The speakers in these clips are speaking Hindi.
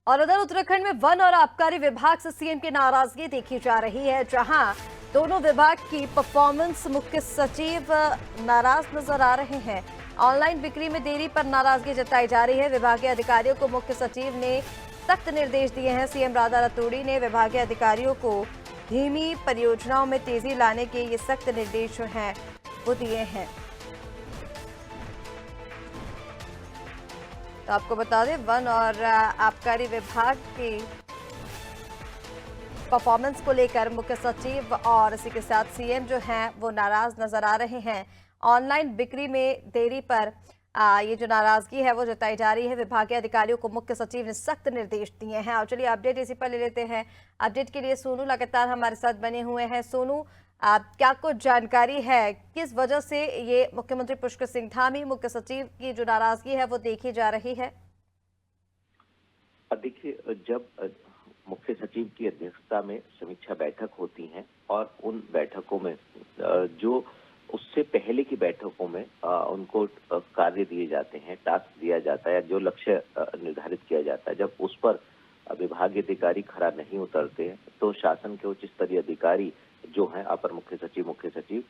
और उधर उत्तराखंड में वन और आबकारी विभाग से सीएम की नाराजगी देखी जा रही है, जहां दोनों विभाग की परफॉर्मेंस मुख्य सचिव नाराज नजर आ रहे हैं। ऑनलाइन बिक्री में देरी पर नाराजगी जताई जा रही है। विभागीय अधिकारियों को मुख्य सचिव ने सख्त निर्देश दिए हैं। सीएम राधा रतूड़ी ने विभागीय अधिकारियों को धीमी परियोजनाओं में तेजी लाने के ये सख्त निर्देश जो हैं वो दिए हैं। तो आपको बता दें, वन और आबकारी विभाग की परफॉर्मेंस को लेकर मुख्य सचिव और इसी के साथ सीएम जो हैं वो नाराज नजर आ रहे हैं। ऑनलाइन बिक्री में देरी पर ये जो नाराजगी है वो जताई जा रही है। विभागीय अधिकारियों को मुख्य सचिव ने सख्त निर्देश दिए हैं। और चलिए अपडेट इसी पर ले लेते हैं। अपडेट के लिए सोनू लगातार हमारे साथ बने हुए हैं। सोनू, क्या कुछ जानकारी है, किस वजह से ये मुख्यमंत्री पुष्कर सिंह धामी मुख्य सचिव की जो नाराजगी है वो देखी जा रही है? देखिए, जब मुख्य सचिव की अध्यक्षता में समीक्षा बैठक होती है और उन बैठकों में जो उससे पहले की बैठकों में उनको कार्य दिए जाते हैं, टास्क दिया जाता है, जो लक्ष्य निर्धारित किया जाता है, जब उस पर विभागीय अधिकारी खरा नहीं उतरते हैं तो शासन के उच्च स्तरीय अधिकारी जो हैं, अपर मुख्य सचिव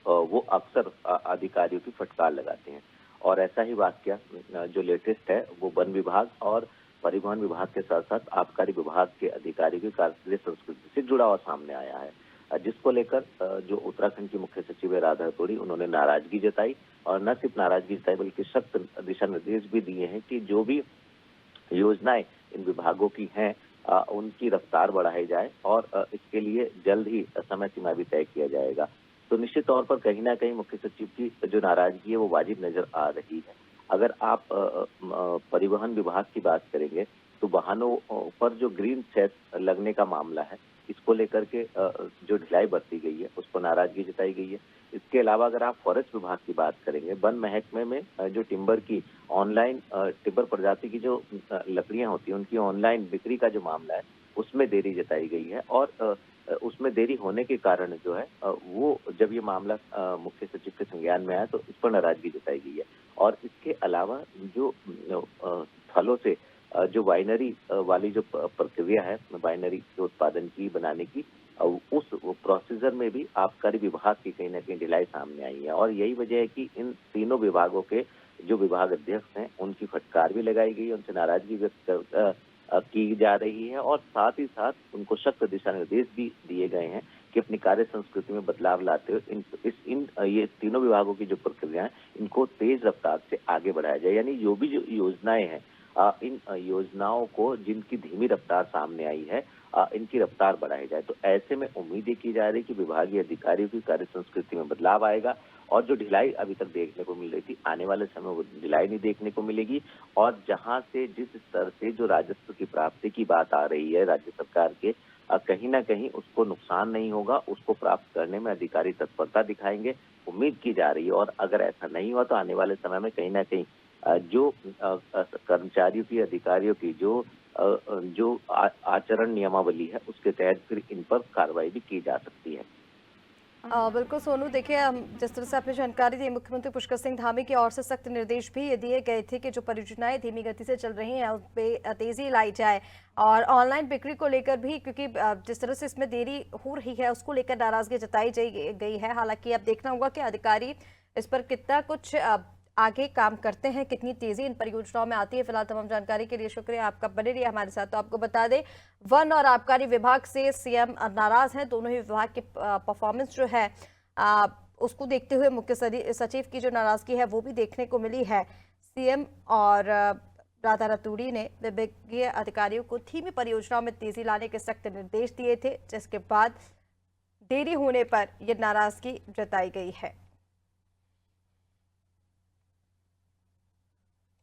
वो अक्सर अधिकारियों की फटकार लगाते हैं। और ऐसा ही वाकया जो लेटेस्ट है वो वन विभाग और परिवहन विभाग के साथ साथ आबकारी विभाग के अधिकारियों की कार्य संस्कृति से जुड़ा हुआ सामने आया है, जिसको लेकर जो उत्तराखंड की मुख्य सचिव है राधा रतूड़ी, उन्होंने नाराजगी जताई। और न सिर्फ नाराजगी जताई बल्कि सख्त दिशा निर्देश भी दिए हैं कि जो भी योजनाएं इन विभागों की हैं उनकी रफ्तार बढ़ाई जाए और इसके लिए जल्द ही समय सीमा भी तय किया जाएगा। तो निश्चित तौर पर कहीं ना कहीं मुख्य सचिव की जो नाराजगी है वो वाजिब नजर आ रही है। अगर आप परिवहन विभाग की बात करेंगे तो वाहनों पर जो ग्रीन सेस लगने का मामला है, इसको लेकर के जो ढिलाई बरती गई है उस पर नाराजगी जताई गई है। इसके अलावा अगर आप फॉरेस्ट विभाग की बात करेंगे, वन महकमे में जो टिम्बर की ऑनलाइन टिम्बर प्रजाति की जो लकड़ियां होती हैं उनकी ऑनलाइन बिक्री का जो मामला है उसमें देरी जताई गई है। और उसमें देरी होने के कारण जो है वो जब ये मामला मुख्य सचिव के संज्ञान में आया तो इस पर नाराजगी जताई गई है। और इसके अलावा जो फलों से जो वाइनरी वाली जो प्रक्रिया है, वाइनरी के उत्पादन की बनाने की, उस प्रोसीजर में भी आबकारी विभाग की कहीं ना कहीं ढिलाई सामने आई है। और यही वजह है कि इन तीनों विभागों के जो विभाग अध्यक्ष हैं उनकी फटकार भी लगाई गई, उनसे नाराजगी व्यक्त की जा रही है और साथ ही साथ उनको सख्त दिशा निर्देश भी दिए गए हैं कि अपनी कार्य संस्कृति में बदलाव लाते हुए ये तीनों विभागों की जो प्रक्रिया है इनको तेज रफ्तार से आगे बढ़ाया जाए। यानी जो योजनाएं हैं, इन योजनाओं को जिनकी धीमी रफ्तार सामने आई है इनकी रफ्तार बढ़ाई जाए। तो ऐसे में उम्मीद की जा रही है कि विभागीय अधिकारियों की कार्य संस्कृति में बदलाव आएगा और जो ढिलाई अभी तक देखने को मिल रही थी आने वाले समय में वो ढिलाई नहीं देखने को मिलेगी। और जहां से जिस स्तर से जो राजस्व की प्राप्ति की बात आ रही है राज्य सरकार के, कहीं ना कहीं उसको नुकसान नहीं होगा, उसको प्राप्त करने में अधिकारी तत्परता दिखाएंगे, उम्मीद की जा रही है। और अगर ऐसा नहीं हुआ तो आने वाले समय में कहीं ना कहीं जो कर्मचारियों की, अधिकारियों की जो आचरण नियमावली है उसके तहत फिर इन पर कार्रवाई भी की जा सकती है। बिल्कुल सोनू, देखिए हम जिस तरह से आपने जानकारी दी, मुख्यमंत्री पुष्कर सिंह धामी की ओर से सख्त निर्देश भी ये दिए गए थे कि जो परियोजनाएं धीमी गति से चल रही हैं उन पे तेजी लाई जाए। और ऑनलाइन बिक्री को लेकर भी, क्योंकि जिस तरह से इसमें देरी हो रही है उसको लेकर नाराजगी जताई गई है। हालांकि अब देखना होगा कि अधिकारी इस पर कितना कुछ आगे काम करते हैं, कितनी तेजी इन परियोजनाओं में आती है। फिलहाल तमाम जानकारी के लिए शुक्रिया, आपका बने रहिए हमारे साथ। तो आपको बता दें, वन और आबकारी विभाग से सीएम नाराज हैं। दोनों ही विभाग की परफॉर्मेंस जो है उसको देखते हुए मुख्य सचिव की जो नाराजगी है वो भी देखने को मिली है। सीएम और राधा रतूड़ी ने विभागीय अधिकारियों को धीमी परियोजनाओं में तेजी लाने के सख्त निर्देश दिए थे, जिसके बाद देरी होने पर यह नाराजगी जताई गई है।